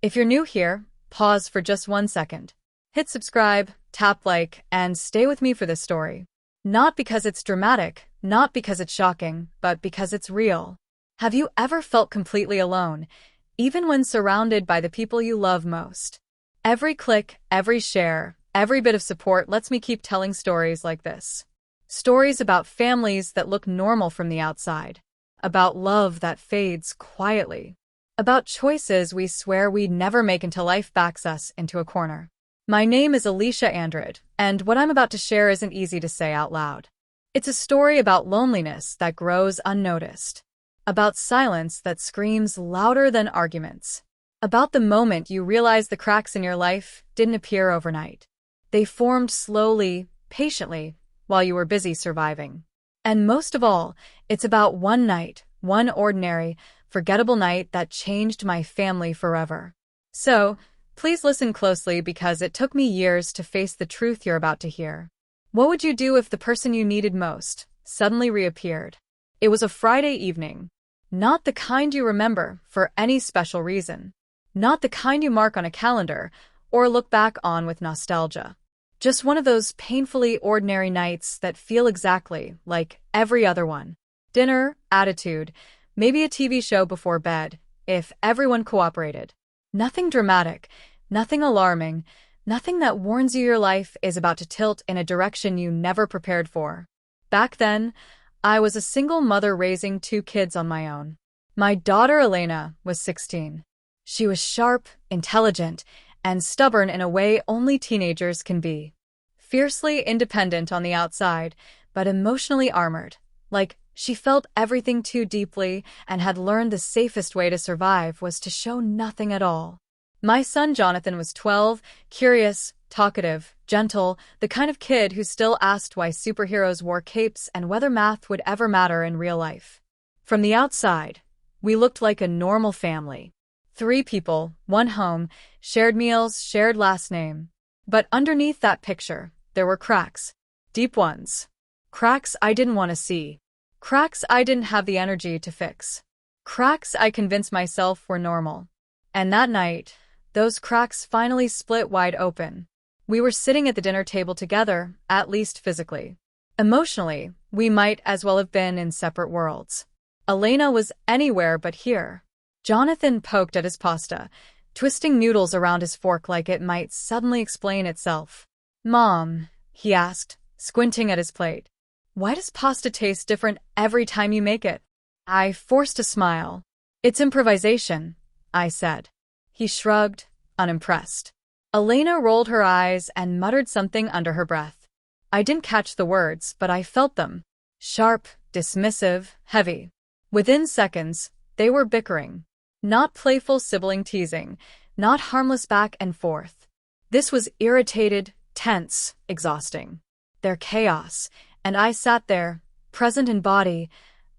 If you're new here, pause for just 1 second. Hit subscribe, tap like, and stay with me for this story. Not because it's dramatic, not because it's shocking, but because it's real. Have you ever felt completely alone, even when surrounded by the people you love most? Every click, every share, every bit of support lets me keep telling stories like this. Stories about families that look normal from the outside. About love that fades quietly. About choices we swear we'd never make until life backs us into a corner. My name is Alicia Andrade, and what I'm about to share isn't easy to say out loud. It's a story about loneliness that grows unnoticed. About silence that screams louder than arguments. About the moment you realize the cracks in your life didn't appear overnight. They formed slowly, patiently, while you were busy surviving. And most of all, it's about one night, one ordinary, forgettable night that changed my family forever. So, please listen closely because it took me years to face the truth you're about to hear. What would you do if the person you needed most suddenly reappeared? It was a Friday evening. Not the kind you remember for any special reason. Not the kind you mark on a calendar or look back on with nostalgia. Just one of those painfully ordinary nights that feel exactly like every other one. Dinner, attitude, maybe a TV show before bed, if everyone cooperated. Nothing dramatic, nothing alarming, nothing that warns you your life is about to tilt in a direction you never prepared for. Back then, I was a single mother raising 2 kids on my own. My daughter Elena was 16. She was sharp, intelligent, and stubborn in a way only teenagers can be. Fiercely independent on the outside, but emotionally armored. Like, she felt everything too deeply and had learned the safest way to survive was to show nothing at all. My son Jonathan was 12, curious, talkative, gentle, the kind of kid who still asked why superheroes wore capes and whether math would ever matter in real life. From the outside, we looked like a normal family. 3 people, 1 home, shared meals, shared last name. But underneath that picture, there were cracks. Deep ones. Cracks I didn't want to see. Cracks I didn't have the energy to fix. Cracks I convinced myself were normal. And that night, those cracks finally split wide open. We were sitting at the dinner table together, at least physically. Emotionally, we might as well have been in separate worlds. Elena was anywhere but here. Jonathan poked at his pasta, twisting noodles around his fork like it might suddenly explain itself. "Mom," he asked, squinting at his plate, "why does pasta taste different every time you make it?" I forced a smile. "It's improvisation," I said. He shrugged, unimpressed. Elena rolled her eyes and muttered something under her breath. I didn't catch the words, but I felt them. Sharp, dismissive, heavy. Within seconds, they were bickering. Not playful sibling teasing, not harmless back and forth. This was irritated, tense, exhausting. Their chaos, and I sat there, present in body,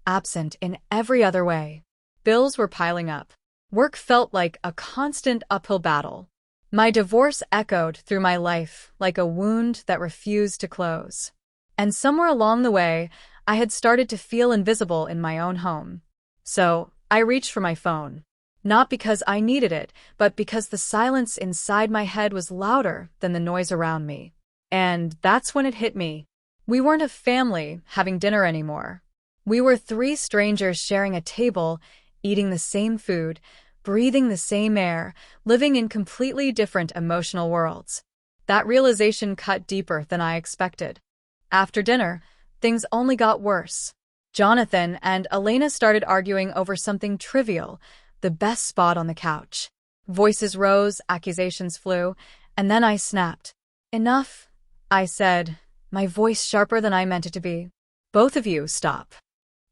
absent in every other way. Bills were piling up. Work felt like a constant uphill battle. My divorce echoed through my life like a wound that refused to close. And somewhere along the way, I had started to feel invisible in my own home. So, I reached for my phone. Not because I needed it, but because the silence inside my head was louder than the noise around me. And that's when it hit me. We weren't a family having dinner anymore. We were 3 strangers sharing a table, eating the same food, breathing the same air, living in completely different emotional worlds. That realization cut deeper than I expected. After dinner, things only got worse. Jonathan and Elena started arguing over something trivial, the best spot on the couch. Voices rose, accusations flew, and then I snapped. "Enough," I said, my voice sharper than I meant it to be. "Both of you, stop."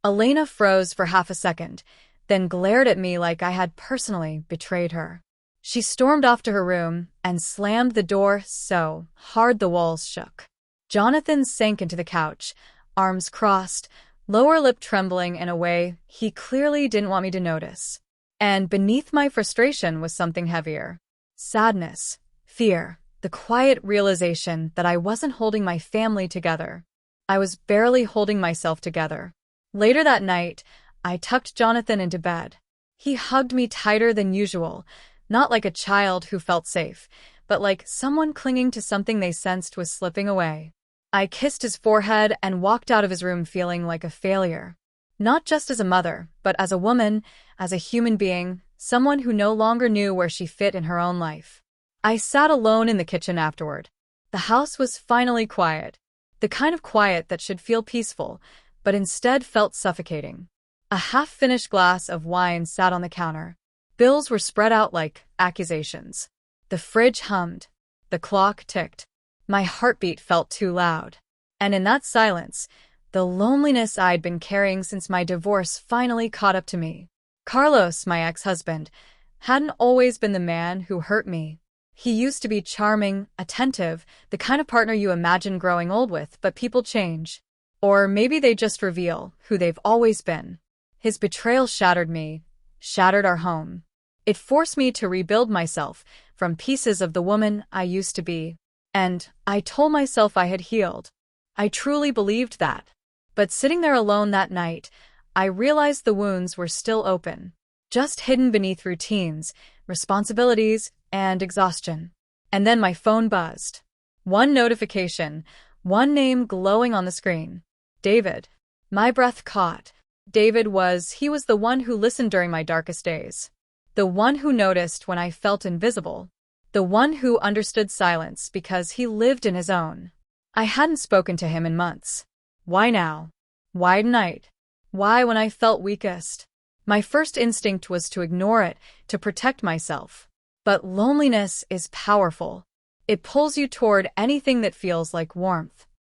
Elena froze for half a second, then glared at me like I had personally betrayed her. She stormed off to her room and slammed the door so hard the walls shook. Jonathan sank into the couch, arms crossed, lower lip trembling in a way he clearly didn't want me to notice. And beneath my frustration was something heavier. Sadness, fear, the quiet realization that I wasn't holding my family together. I was barely holding myself together. Later that night, I tucked Jonathan into bed. He hugged me tighter than usual, Not like a child who felt safe, but like someone clinging to something they sensed was slipping away. I kissed his forehead and walked out of his room feeling like a failure. Not just as a mother, but as a woman, as a human being, someone who no longer knew where she fit in her own life. I sat alone in the kitchen afterward. The house was finally quiet. The kind of quiet that should feel peaceful, but instead felt suffocating. A half-finished glass of wine sat on the counter. Bills were spread out like accusations. The fridge hummed. The clock ticked. My heartbeat felt too loud. And in that silence, the loneliness I'd been carrying since my divorce finally caught up to me. Carlos, my ex-husband, hadn't always been the man who hurt me. He used to be charming, attentive, the kind of partner you imagine growing old with, but people change. Or maybe they just reveal who they've always been. His betrayal shattered me, shattered our home. It forced me to rebuild myself from pieces of the woman I used to be. And I told myself I had healed. I truly believed that. But sitting there alone that night, I realized the wounds were still open, just hidden beneath routines, responsibilities, and exhaustion. And then my phone buzzed. One notification, one name glowing on the screen. David. My breath caught. David he was the one who listened during my darkest days. The one who noticed when I felt invisible. The one who understood silence because he lived in his own. I hadn't spoken to him in months. Why now? Why tonight? Why when I felt weakest? My first instinct was to ignore it, to protect myself. But loneliness is powerful. It pulls you toward anything that feels like warmth.